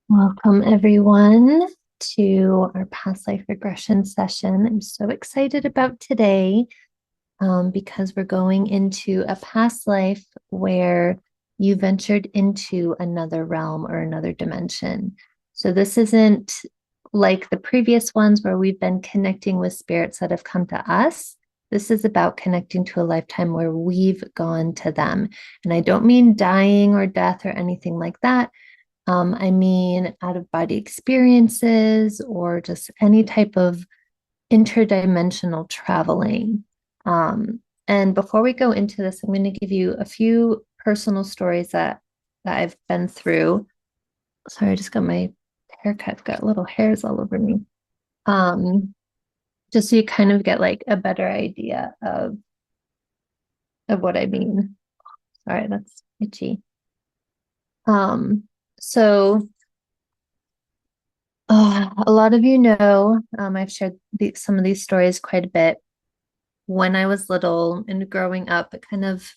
Welcome, everyone, to our past life regression session. I'm so excited about today because we're going into a past life where you ventured into another realm or another dimension. So, this isn't like the previous ones where we've been connecting with spirits that have come to us. This is about connecting to a lifetime where we've gone to them. And I don't mean dying or death or anything like that. I mean, out of body experiences or just any type of interdimensional traveling. And before we go into this, I'm going to give you a few personal stories that I've been through. Sorry, I just got my haircut. I've got little hairs all over me. Um, just so you kind of get like a better idea of what I mean. Sorry, that's itchy. Um, so a lot of you know, I've shared some of these stories quite a bit. When I was little and growing up, it kind of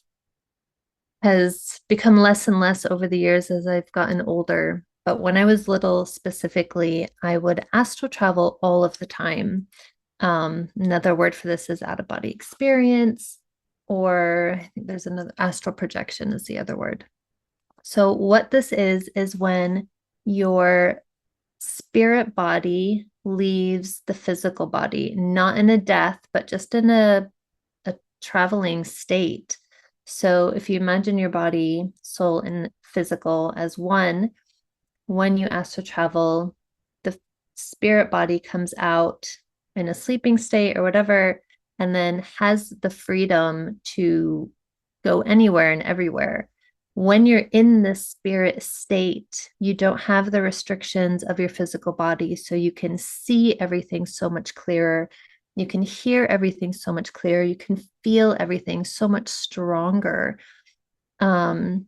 has become less and less over the years as I've gotten older. But when I was little specifically, I would astral travel all of the time. Another word for this is out of body experience, or I think there's another astral projection is the other word. So, what this is when your spirit body leaves the physical body, not in a death, but just in a traveling state. So if you imagine your body, soul, and physical as one, when you ask to travel, the spirit body comes out in a sleeping state or whatever, and then has the freedom to go anywhere and everywhere. When you're in the spirit state, you don't have the restrictions of your physical body, so you can see everything so much clearer. You can hear everything so much clearer. You can feel everything so much stronger. And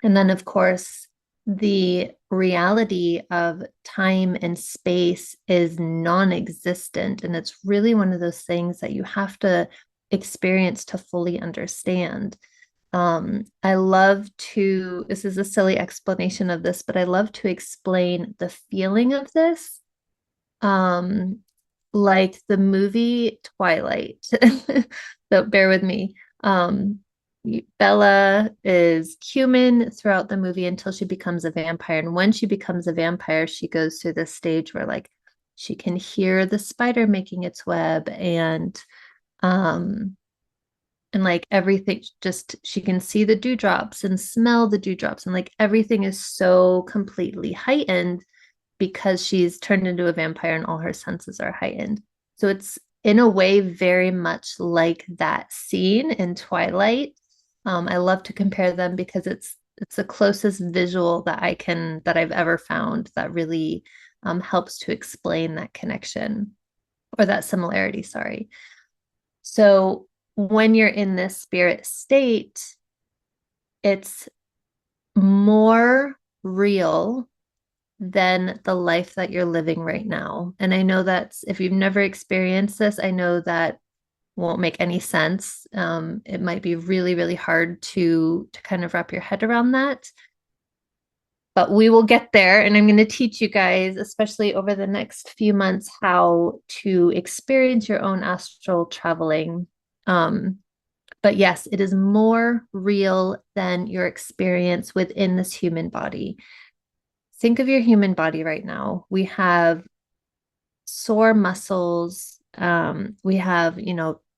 then, of course, the reality of time and space is non-existent. And it's really one of those things that you have to experience to fully understand. I love to, this is a silly explanation of this, but I love to explain the feeling of this. Um, like the movie Twilight. So bear with me. Bella is human throughout the movie until she becomes a vampire. And when she becomes a vampire, she goes through this stage where like she can hear the spider making its web um and like everything just she can see the dewdrops and smell the dewdrops and like everything is so completely heightened because she's turned into a vampire and all her senses are heightened. So it's in a way very much like that scene in Twilight. I love to compare them because it's the closest visual that I've ever found that really helps to explain that connection or that similarity. Sorry. So when you're in this spirit state, it's more real than the life that you're living right now. And I know that's, if you've never experienced this, I know that won't make any sense. It might be really, really hard to kind of wrap your head around that. But we will get there. And I'm going to teach you guys, especially over the next few months, how to experience your own astral traveling. But yes, it is more real than your experience within this human body. Think of your human body right now. We have sore muscles. We have,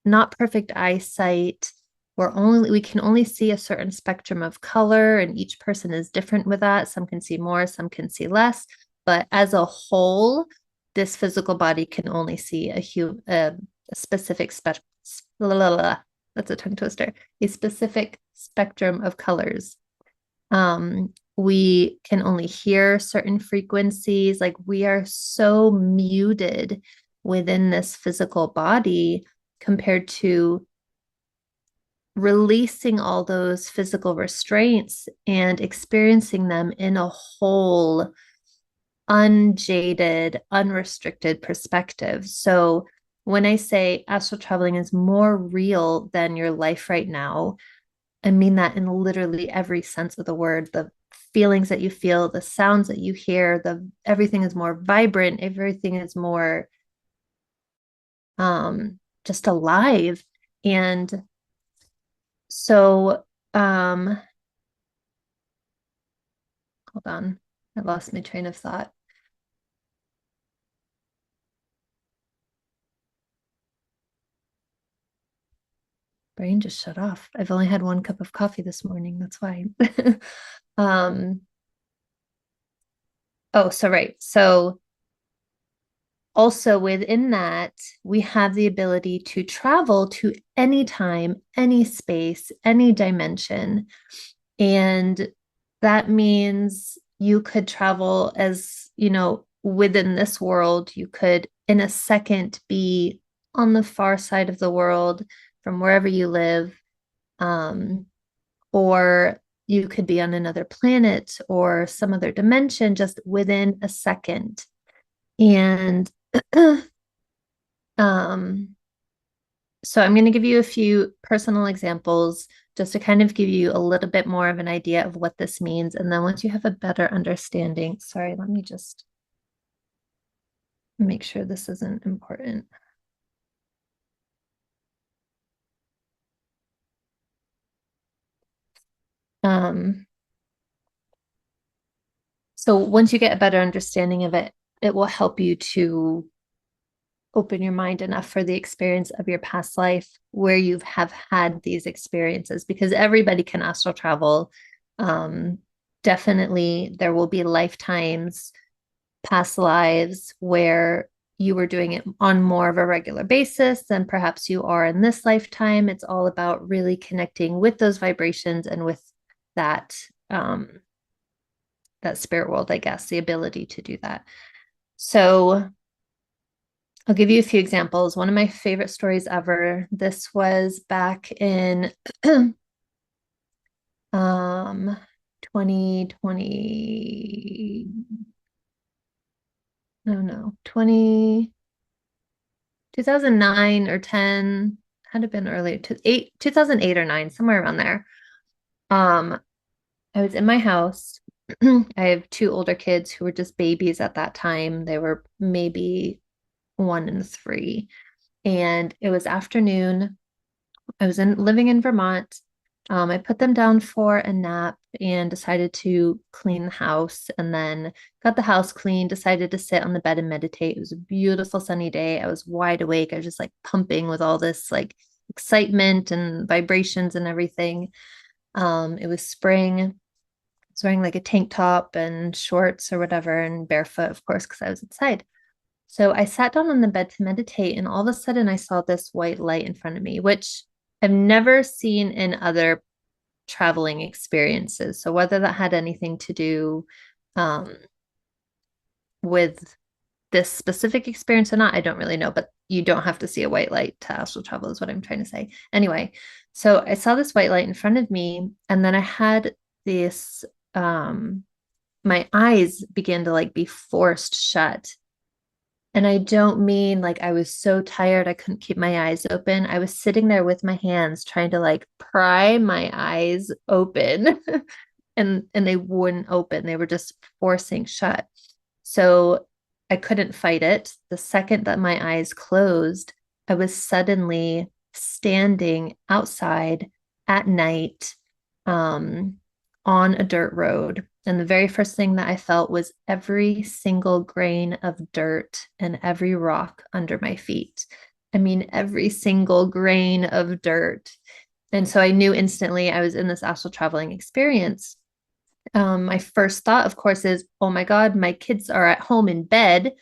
not perfect eyesight. We can only see a certain spectrum of color, and each person is different with that. Some can see more, some can see less. But as a whole, this physical body can only see a specific spectrum. That's a tongue twister. A specific spectrum of colors. We can only hear certain frequencies. Like we are so muted within this physical body compared to releasing all those physical restraints and experiencing them in a whole, unjaded, unrestricted perspective. So when I say astral traveling is more real than your life right now, I mean that in literally every sense of the word. feelings that you feel, the sounds that you hear, the everything is more vibrant, everything is more just alive. And so hold on, I lost my train of thought. Brain just shut off. I've only had one cup of coffee this morning. That's why. um, oh, so right. So also within that, we have the ability to travel to any time, any space, any dimension. And that means you could travel as, within this world, you could in a second be on the far side of the world from wherever you live. Or you could be on another planet or some other dimension just within a second. And um, so I'm going to give you a few personal examples just to kind of give you a little bit more of an idea of what this means. And then once you have a better understanding, sorry, let me just make sure this isn't important. Um, so once you get a better understanding of it, it will help you to open your mind enough for the experience of your past life where you have had these experiences, because everybody can astral travel. Definitely there will be lifetimes, past lives where you were doing it on more of a regular basis than perhaps you are in this lifetime. It's all about really connecting with those vibrations and with that that spirit world, I guess, the ability to do that. So I'll give you a few examples. One of my favorite stories ever. This was back in 2020. No, 2009 or 10, had to have been earlier, 2008 or 9, somewhere around there. Um, I was in my house. I have two older kids who were just babies at that time. They were maybe 1 and 3. And it was afternoon. I was living in Vermont. I put them down for a nap and decided to clean the house, and then got the house clean, decided to sit on the bed and meditate. It was a beautiful sunny day. I was wide awake. I was just like pumping with all this like excitement and vibrations and everything. It was spring. I was wearing like a tank top and shorts or whatever, and barefoot, of course, because I was inside. So I sat down on the bed to meditate, and all of a sudden I saw this white light in front of me, which I've never seen in other traveling experiences. So whether that had anything to do um, with this specific experience or not, I don't really know, but you don't have to see a white light to astral travel, is what I'm trying to say. Anyway, so I saw this white light in front of me, and then I had this, my eyes began to like be forced shut. And I don't mean like I was so tired I couldn't keep my eyes open. I was sitting there with my hands trying to like pry my eyes open and they wouldn't open. They were just forcing shut. So I couldn't fight it. The second that my eyes closed, I was suddenly standing outside at night on a dirt road. And the very first thing that I felt was every single grain of dirt and every rock under my feet. I mean, every single grain of dirt. And so I knew instantly I was in this astral traveling experience. My first thought, of course, is, oh my God, my kids are at home in bed.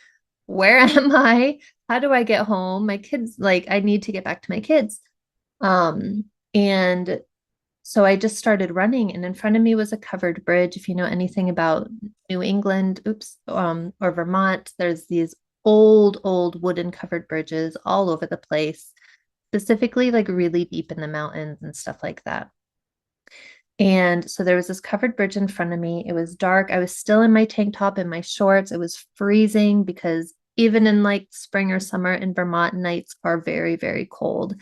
Where am I? How do I get home? My kids, like, I need to get back to my kids. And so I just started running, and in front of me was a covered bridge. If you know anything about New England, or Vermont, there's these old wooden covered bridges all over the place, specifically like really deep in the mountains and stuff like that. And so there was this covered bridge in front of me. It was dark. I was still in my tank top and my shorts. It was freezing because even in like spring or summer in Vermont, nights are very, very cold.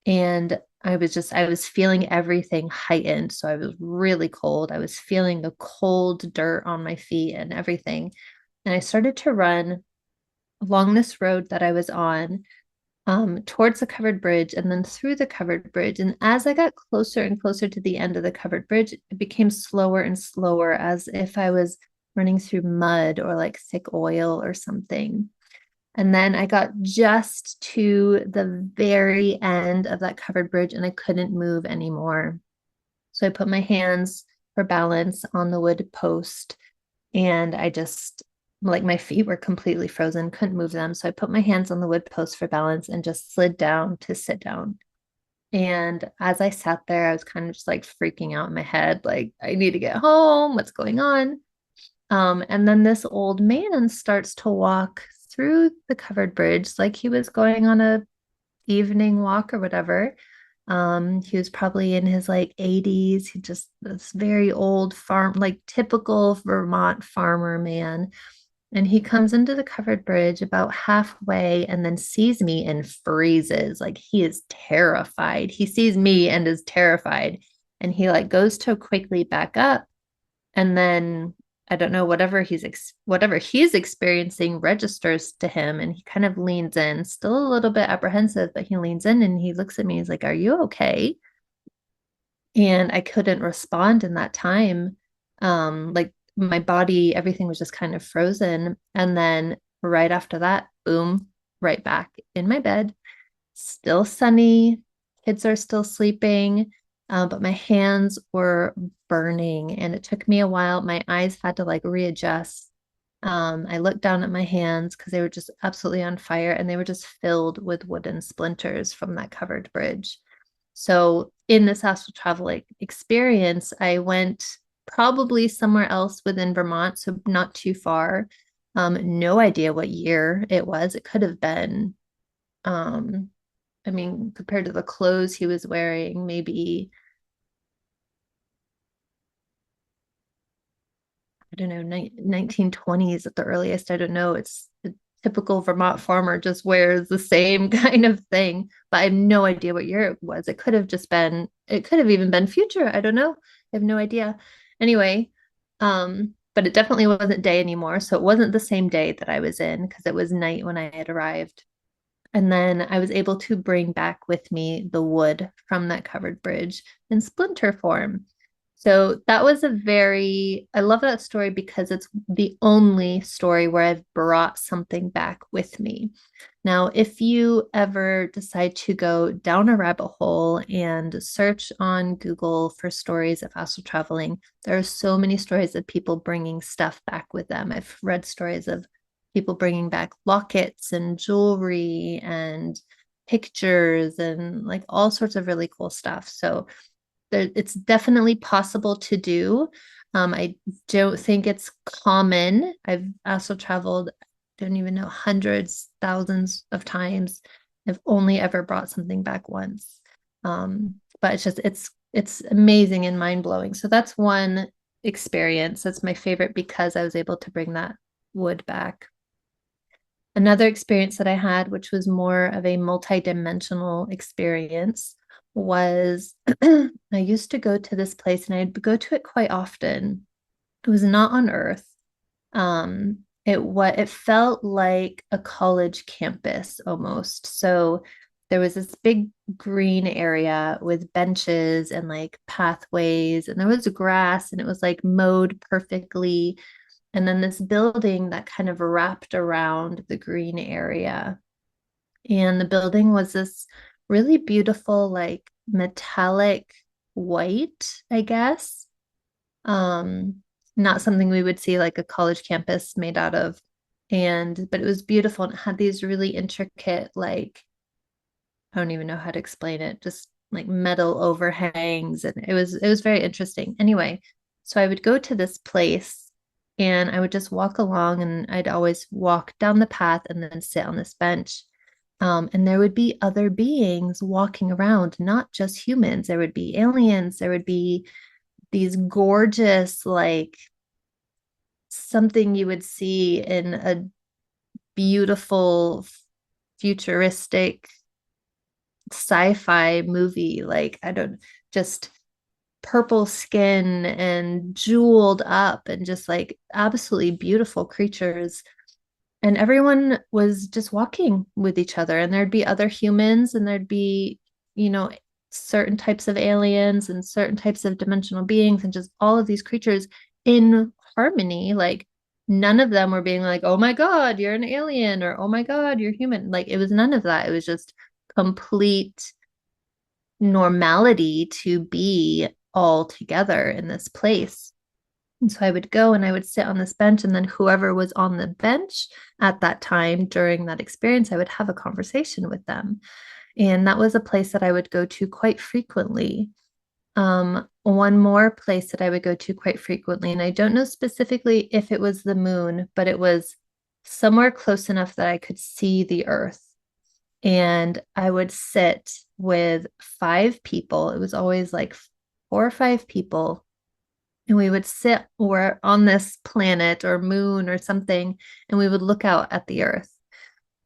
And I was feeling everything heightened. So I was really cold. I was feeling the cold dirt on my feet and everything. And I started to run along this road that I was on, towards the covered bridge and then through the covered bridge. And as I got closer and closer to the end of the covered bridge, it became slower and slower, as if I was running through mud or like thick oil or something. And then I got just to the very end of that covered bridge and I couldn't move anymore. So I put my hands for balance on the wood post, and I just, like, my feet were completely frozen, couldn't move them. So I put my hands on the wood post for balance and just slid down to sit down. And as I sat there, I was kind of just like freaking out in my head, like, I need to get home. What's going on? And then this old man starts to walk through the covered bridge like he was going on a evening walk or whatever. He was probably in his like 80s. He just this very old farm, like typical Vermont farmer man. And he comes into the covered bridge about halfway and then sees me and freezes. Like he is terrified. He sees me and is terrified. And he like goes to quickly back up. And then I don't know, whatever he's experiencing registers to him, and he kind of leans in, still a little bit apprehensive, but he leans in and he looks at me. He's like, "Are you okay?" And I couldn't respond in that time. Like my body, everything was just kind of frozen. And then right after that, boom, right back in my bed, still sunny. Kids are still sleeping, but my hands were burning and it took me a while. My eyes had to like readjust. I looked down at my hands because they were just absolutely on fire and they were just filled with wooden splinters from that covered bridge. So, in this astral travel experience, I went probably somewhere else within Vermont, so not too far. No idea what year it was. It could have been, um, I mean, compared to the clothes he was wearing, maybe, I don't know, 1920s at the earliest. I don't know. It's a typical Vermont farmer just wears the same kind of thing, but I have no idea what year it was. It could have even been future. I don't know. I have no idea. Anyway, but it definitely wasn't day anymore. So it wasn't the same day that I was in because it was night when I had arrived. And then I was able to bring back with me the wood from that covered bridge in splinter form. So that was I love that story because it's the only story where I've brought something back with me. Now, if you ever decide to go down a rabbit hole and search on Google for stories of astral traveling, there are so many stories of people bringing stuff back with them. I've read stories of people bringing back lockets and jewelry and pictures and like all sorts of really cool stuff. So it's definitely possible to do. I don't think it's common. I've also traveled, don't even know, hundreds, thousands of times. I've only ever brought something back once. But it's amazing and mind blowing. So that's one experience. That's my favorite because I was able to bring that wood back. Another experience that I had, which was more of a multi-dimensional experience, was I used to go to this place and I'd go to it quite often. It was not on Earth. It felt like a college campus almost. So there was this big green area with benches and like pathways, and there was grass, and it was like mowed perfectly, and then this building that kind of wrapped around the green area. And the building was this really beautiful, like metallic white, I guess. Um, Not something we would see like a college campus made out of. But it was beautiful and it had these really intricate, like, I don't even know how to explain it, just like metal overhangs. And it was very interesting. Anyway, so I would go to this place and I would just walk along and I'd always walk down the path and then sit on this bench. And there would be other beings walking around, not just humans. There would be aliens, there would be these gorgeous, like something you would see in a beautiful, futuristic sci-fi movie, like I don't just purple skin and jeweled up and just like absolutely beautiful creatures. And everyone was just walking with each other, and there'd be other humans, and there'd be, you know, certain types of aliens and certain types of dimensional beings, and just all of these creatures in harmony. Like none of them were being like, oh my God, you're an alien, or oh my God, you're human. Like it was none of that. It was just complete normality to be all together in this place. And so I would go and I would sit on this bench, and then whoever was on the bench at that time during that experience, I would have a conversation with them. And that was a place that I would go to quite frequently. One more place that I would go to quite frequently, and I don't know specifically if it was the moon, but it was somewhere close enough that I could see the earth. And I would sit with 5 people. It was always like 4 or 5 people, and we would sit or on this planet or moon or something, and we would look out at the earth.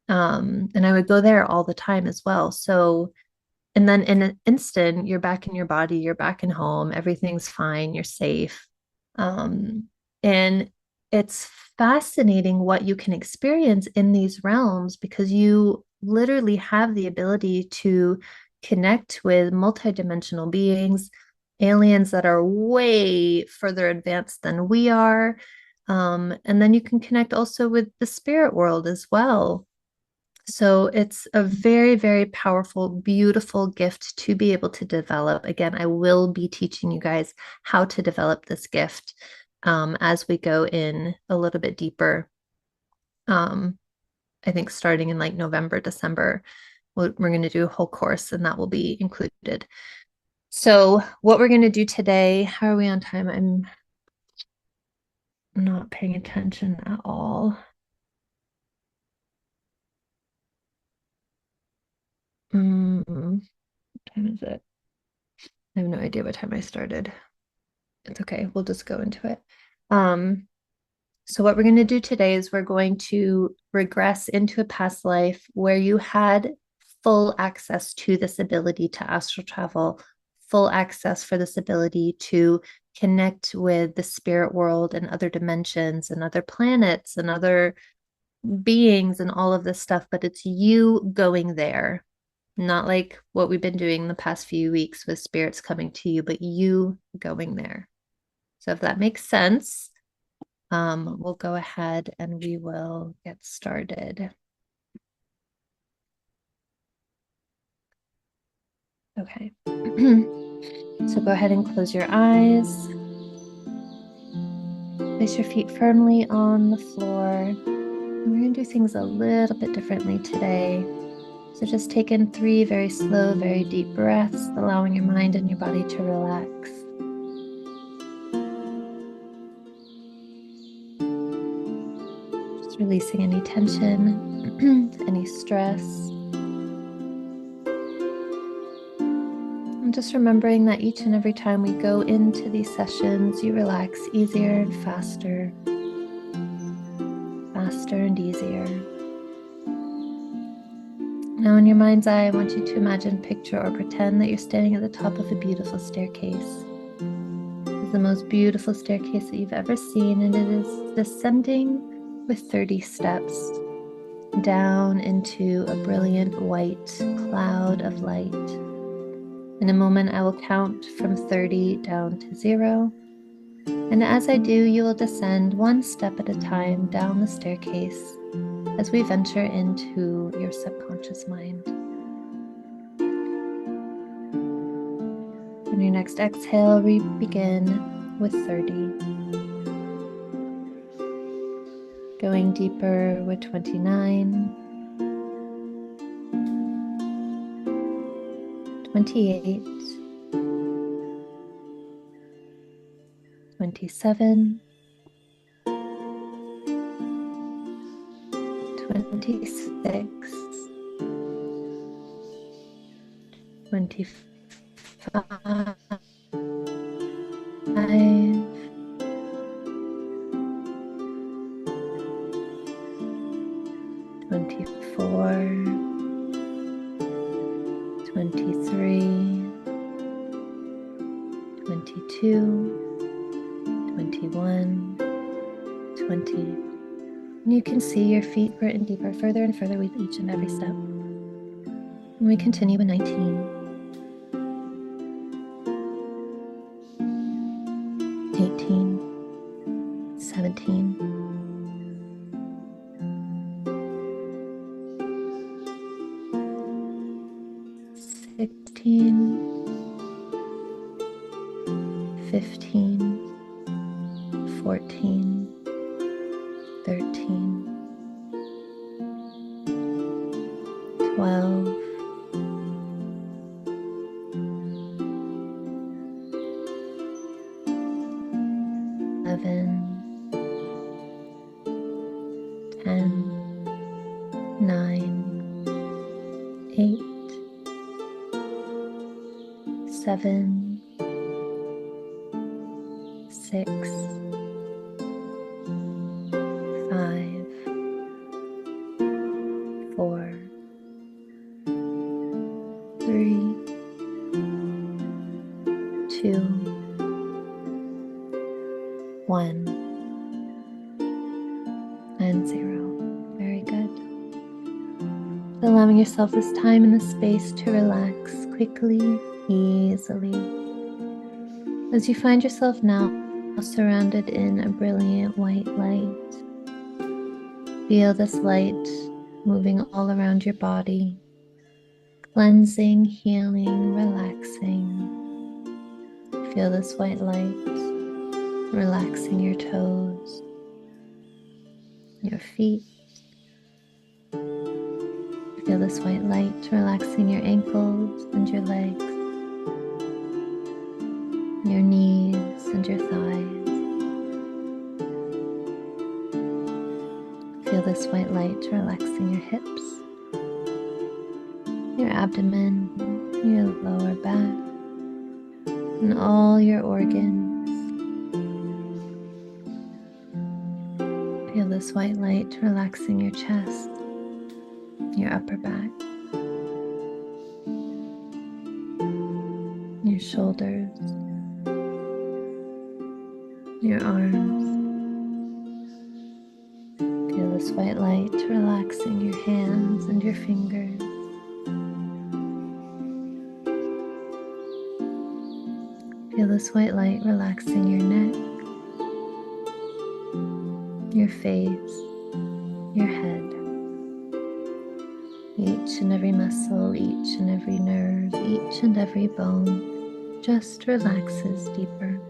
And I would go there all the time as well. So, and then in an instant, you're back in your body, you're back in home, everything's fine, you're safe. And it's fascinating what you can experience in these realms, because you literally have the ability to connect with multidimensional beings, aliens that are way further advanced than we are. And then you can connect also with the spirit world as well. So it's a very, very powerful, beautiful gift to be able to develop. Again, I will be teaching you guys how to develop this gift as we go in a little bit deeper. I think starting in like November, December, we're going to do a whole course, and that will be included. So what we're going to do today, how are we on time? I'm not paying attention at all. What time is it? I have no idea what time I started. It's okay. We'll just go into it. So what we're going to do today is we're going to regress into a past life where you had full access to this ability to astral travel, full access for this ability to connect with the spirit world and other dimensions and other planets and other beings and all of this stuff, but it's you going there. Not like what we've been doing the past few weeks with spirits coming to you, but you going there. So if that makes sense, we'll go ahead and we will get started. Okay. So go ahead and close your eyes. Place your feet firmly on the floor. And we're going to do things a little bit differently today. So just take in 3 very slow, very deep breaths, allowing your mind and your body to relax. Just releasing any tension, any stress. And just remembering that each and every time we go into these sessions, you relax easier and faster, faster and easier. Now in your mind's eye, I want you to imagine, picture, or pretend that you're standing at the top of a beautiful staircase. It's the most beautiful staircase that you've ever seen, and it is descending with 30 steps down into a brilliant white cloud of light. In a moment, I will count from 30 down to 0. And as I do, you will descend 1 step at a time down the staircase as we venture into your subconscious mind. On your next exhale, we begin with 30. Going deeper with 29, 28, 27, 26, 25, 24, 23, 22, 21, 20. And you can see your feet written deeper, further and further with each and every step. And we continue with 19, 18, 17, 16, 15, 14, 13, 12, 11, 10, 9, 8, 7, 6, 5, 4, 3, 2, 1, and 0. Very good. Allowing yourself this time and this space to relax quickly, easily. As you find yourself now surrounded in a brilliant white light, feel this light moving all around your body, cleansing, healing, relaxing. Feel this white light relaxing your toes, your feet. Feel this white light relaxing your ankles and your legs, your knees and your thighs. Feel this white light relaxing your hips, your abdomen, your lower back, and all your organs. Feel this white light relaxing your chest, your upper back, your shoulders, your arms. Feel this white light relaxing your hands and your fingers. Feel this white light relaxing your neck, your face, your head. Each and every muscle, each and every nerve, each and every bone just relaxes deeper.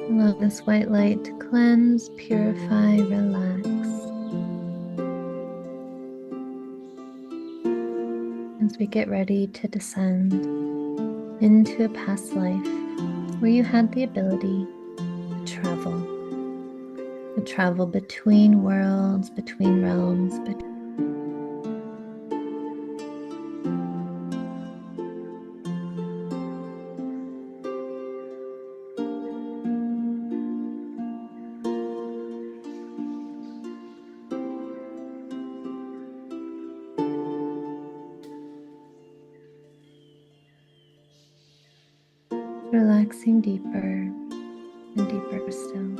Allow this white light to cleanse, purify, relax. As we get ready to descend into a past life where you had the ability to travel between worlds, between realms, relaxing deeper and deeper still.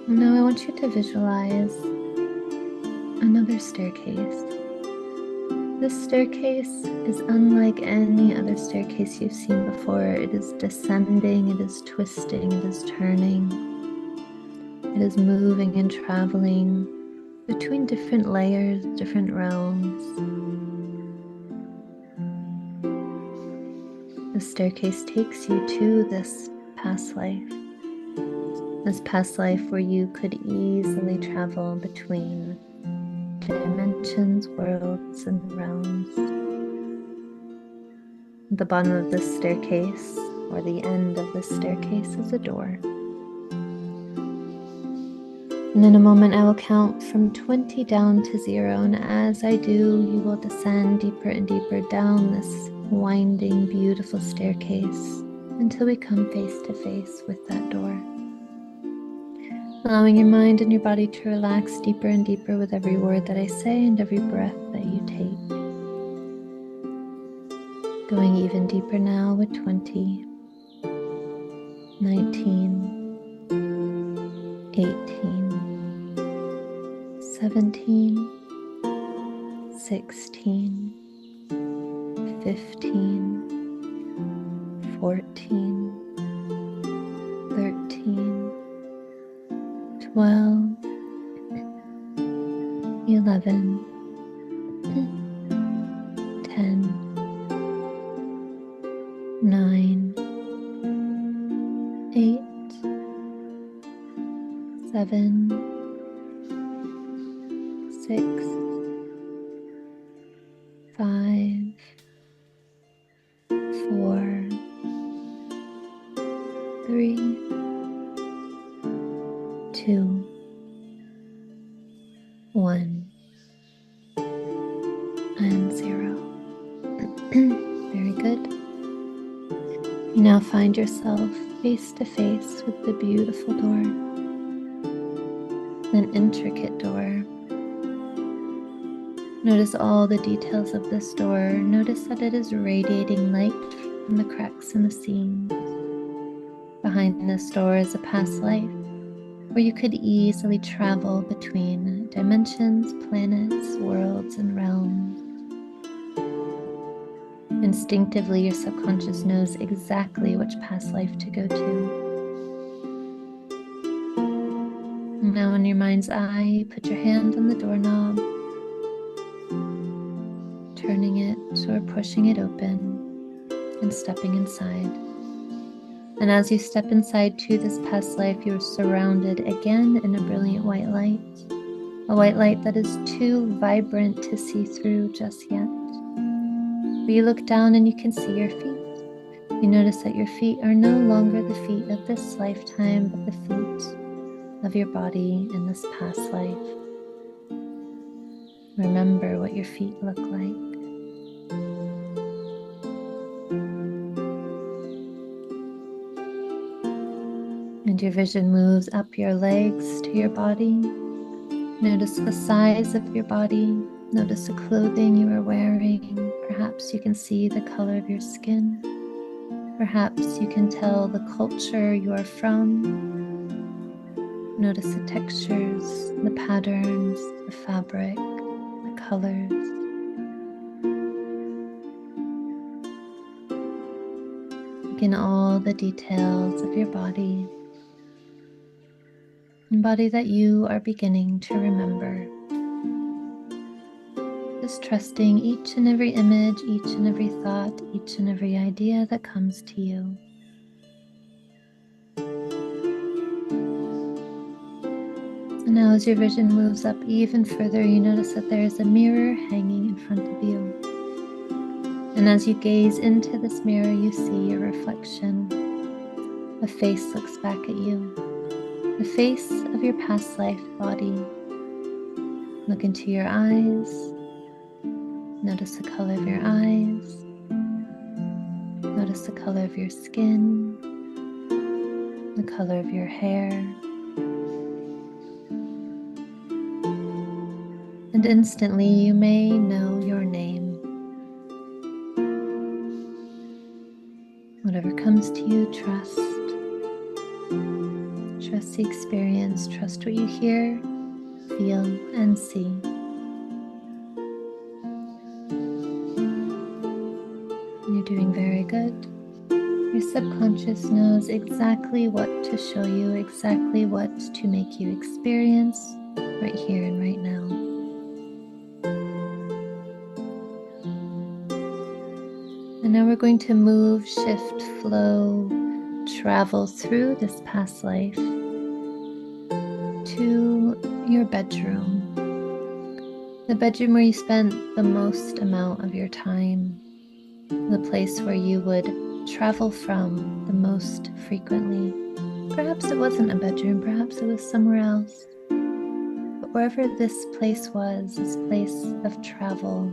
Now I want you to visualize another staircase. This staircase is unlike any other staircase you've seen before. It is descending, it is twisting, it is turning. It is moving and traveling between different layers, different realms. The staircase takes you to this past life where you could easily travel between dimensions, worlds, and realms. At the bottom of this staircase, or the end of this staircase, is a door. And in a moment, I will count from 20 down to 0. And as I do, you will descend deeper and deeper down this winding, beautiful staircase until we come face to face with that door. Allowing your mind and your body to relax deeper and deeper with every word that I say and every breath that you take. Going even deeper now with 20, 19, 18, 17, 16, 15, 14, 13, 12, 11, 10, 9, 8, 7, 6, 5, 4, 3, 2, 1, and 0. Very good. You now find yourself face to face with the beautiful door, an intricate door. Notice all the details of this door. Notice that it is radiating light from the cracks in the seams. Behind this door is a past life where you could easily travel between dimensions, planets, worlds, and realms. Instinctively, your subconscious knows exactly which past life to go to. Now, in your mind's eye, put your hand on the doorknob, turning it or pushing it open, and stepping inside. And as you step inside to this past life, you are surrounded again in a brilliant white light, a white light that is too vibrant to see through just yet. But you look down and you can see your feet. You notice that your feet are no longer the feet of this lifetime, but the feet of your body in this past life. Remember what your feet look like. And your vision moves up your legs to your body. Notice the size of your body. Notice the clothing you are wearing. Perhaps you can see the color of your skin. Perhaps you can tell the culture you are from. Notice the textures, the patterns, the fabric, the colors. Look in all the details of your body. A body that you are beginning to remember. Just trusting each and every image, each and every thought, each and every idea that comes to you. And now as your vision moves up even further, you notice that there is a mirror hanging in front of you. And as you gaze into this mirror, you see your reflection. A face looks back at you. The face of your past life body. Look into your eyes. Notice the color of your eyes. Notice the color of your skin. The color of your hair. And instantly you may know your name. Whatever comes to you, trust. Trust the experience. Trust what you hear, feel, and see. You're doing very good. Your subconscious knows exactly what to show you, exactly what to make you experience right here and right now. And now we're going to move, shift, flow, travel through this past life to your bedroom. The bedroom where you spent the most amount of your time. The place where you would travel from the most frequently. Perhaps it wasn't a bedroom, perhaps it was somewhere else. wherever this place was, this place of travel.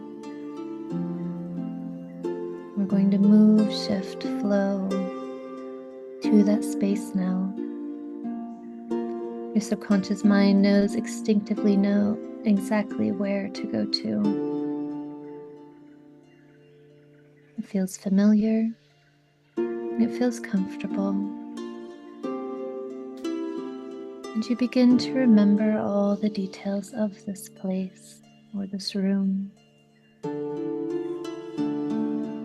We're going to move, shift, flow to that space now. Your subconscious mind knows instinctively exactly where to go to. It feels familiar. It feels comfortable. And you begin to remember all the details of this place or this room.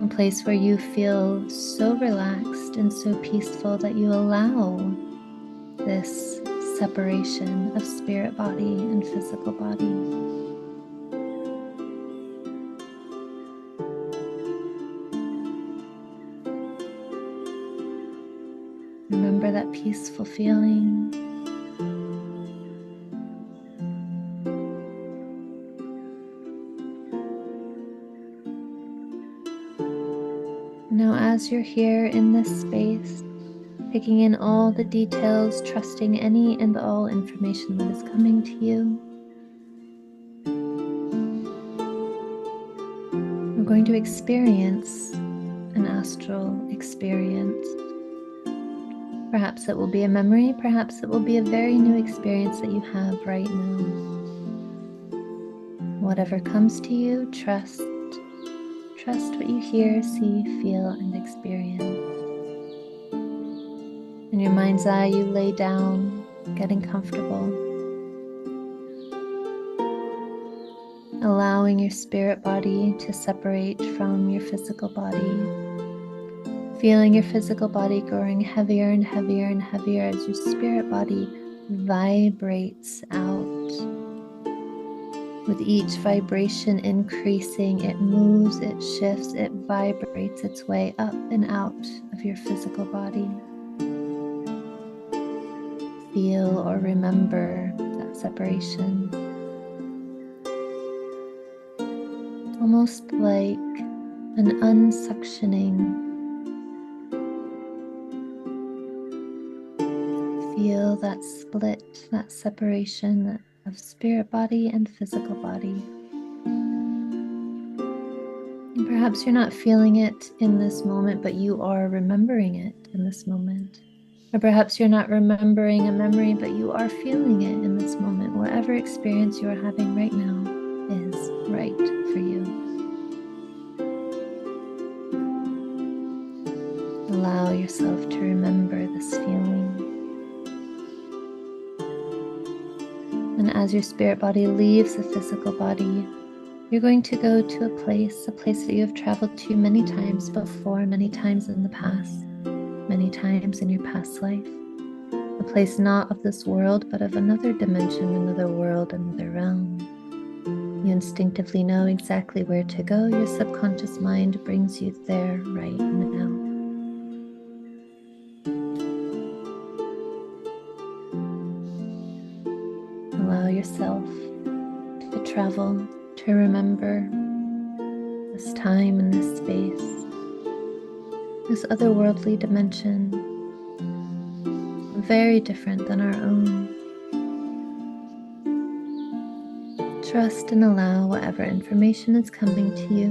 A place where you feel so relaxed and so peaceful that you allow this separation of spirit body and physical body. Remember that peaceful feeling. Now, as you're here in this space, taking in all the details, trusting any and all information that is coming to you, we're going to experience an astral experience. Perhaps it will be a memory, perhaps it will be a very new experience that you have right now. Whatever comes to you, trust what you hear, see, feel, and experience. In your mind's eye, you lay down, getting comfortable, allowing your spirit body to separate from your physical body, feeling your physical body growing heavier and heavier and heavier as your spirit body vibrates out. With each vibration increasing, it moves, it shifts, it vibrates its way up and out of your physical body. Feel or remember that separation. Almost like an unsuctioning. Feel that split, that separation of spirit body and physical body. And perhaps you're not feeling it in this moment, but you are remembering it in this moment. Or perhaps you're not remembering a memory, but you are feeling it in this moment. Whatever experience you are having right now is right for you. Allow yourself to remember this feeling. And as your spirit body leaves the physical body, you're going to go to a place that you have traveled to many times before, many times in the past, many times in your past life. A place not of this world, but of another dimension, another world, another realm. You instinctively know exactly where to go. Your subconscious mind brings you there right now. Allow yourself to travel, to remember this time and this space, this otherworldly dimension, very different than our own. Trust and allow whatever information is coming to you,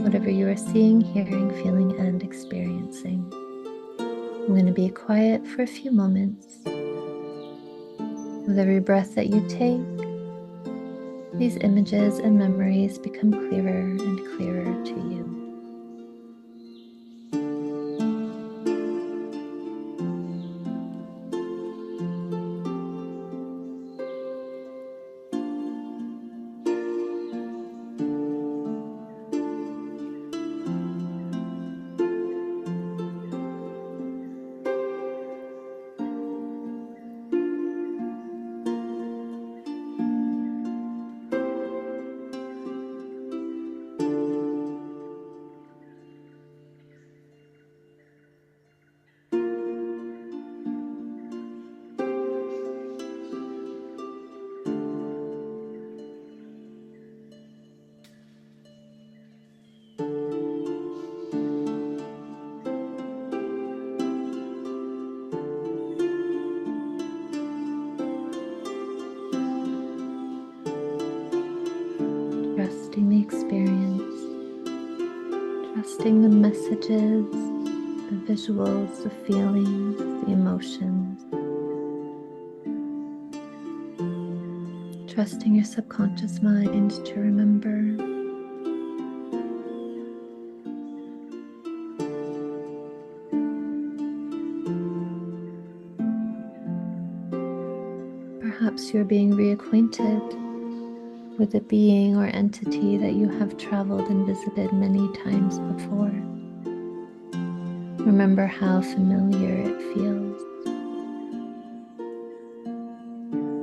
whatever you are seeing, hearing, feeling, and experiencing. I'm going to be quiet for a few moments. With every breath that you take, these images and memories become clearer and clearer to you. experience, trusting the messages, the visuals, the feelings, the emotions, trusting your subconscious mind to remember. Perhaps you're being reacquainted with a being or entity that you have traveled and visited many times before. Remember how familiar it feels.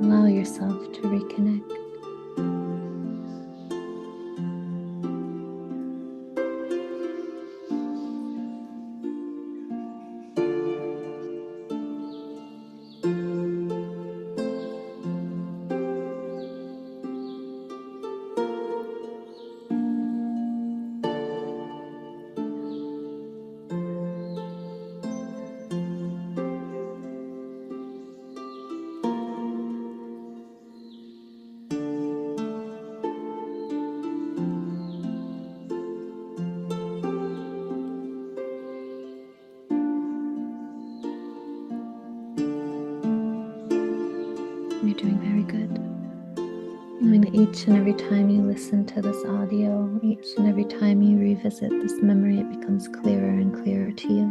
Allow yourself to reconnect. You're doing very good. Knowing each and every time you listen to this audio, each and every time you revisit this memory, it becomes clearer and clearer to you.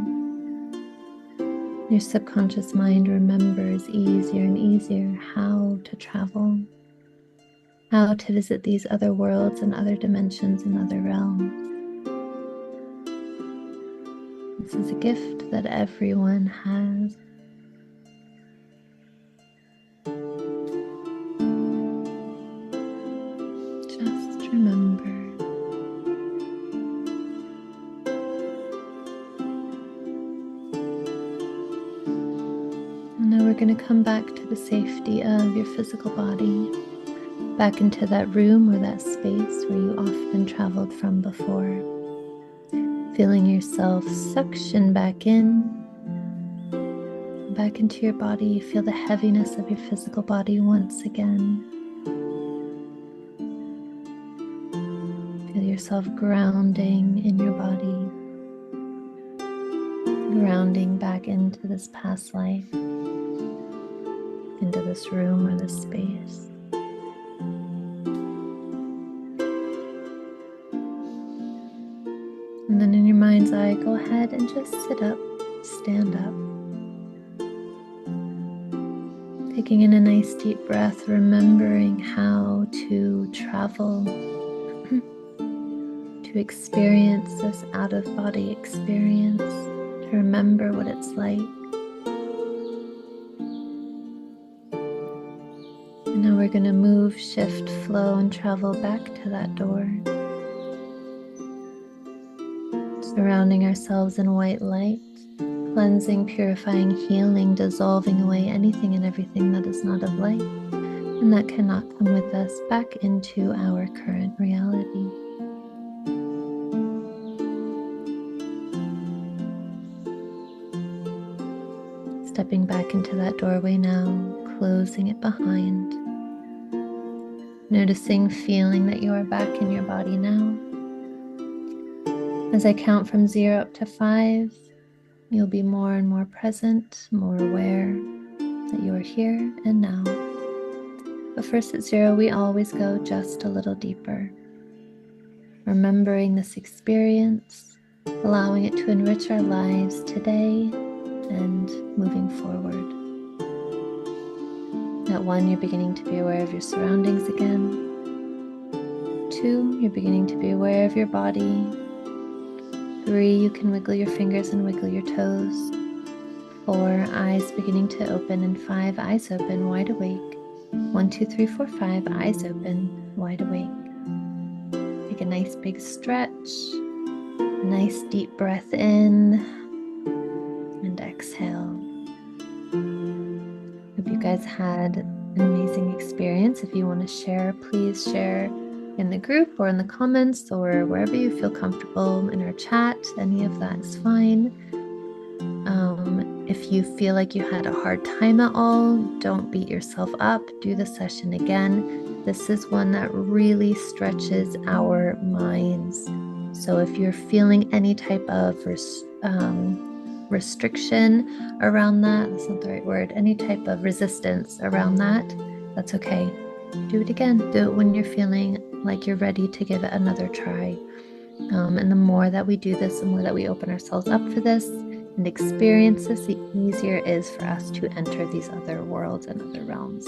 Your subconscious mind remembers easier and easier how to travel, how to visit these other worlds and other dimensions and other realms. This is a gift that everyone has. Just remember. And now we're going to come back to the safety of your physical body, back into that room or that space where you often traveled from before. Feeling yourself suction back in, back into your body. Feel the heaviness of your physical body once again. Feel yourself grounding in your body, grounding back into this past life, into this room or this space. And then in your mind's eye, go ahead and just sit up, stand up. Taking in a nice deep breath, remembering how to travel, to experience this out-of-body experience, to remember what it's like. And now we're going to move, shift, flow, and travel back to that door. Surrounding ourselves in white light, cleansing, purifying, healing, dissolving away anything and everything that is not of light and that cannot come with us back into our current reality. Stepping back into that doorway now, closing it behind. Noticing, feeling that you are back in your body now. As I count from 0 up to 5, you'll be more and more present, more aware that you are here and now. But first at 0, we always go just a little deeper. Remembering this experience, allowing it to enrich our lives today and moving forward. At 1, you're beginning to be aware of your surroundings again. 2, you're beginning to be aware of your body. 3, you can wiggle your fingers and wiggle your toes. 4, eyes beginning to open, and 5, eyes open, wide awake. 1, 2, 3, 4, 5, eyes open, wide awake. Take a nice big stretch, a nice deep breath in, and exhale. Hope you guys had an amazing experience. If you want to share, please share in the group or in the comments or wherever you feel comfortable in our chat. Any of that is fine. If you feel like you had a hard time at all, don't beat yourself up. Do the session again. This is one that really stretches our minds. So if you're feeling any type of restriction around that's not the right word, any type of resistance around that's okay. Do it again. Do it when you're feeling like you're ready to give it another try. And the more that we do this, the more that we open ourselves up for this and experience this, the easier it is for us to enter these other worlds and other realms.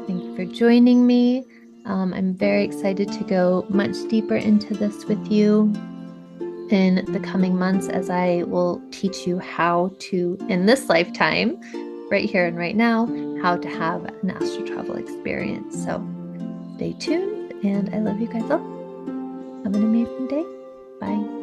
Thank you for joining me. I'm very excited to go much deeper into this with you in the coming months, as I will teach you how to, in this lifetime, right here and right now, how to have an astral travel experience. So stay tuned, and I love you guys all. Have an amazing day. Bye.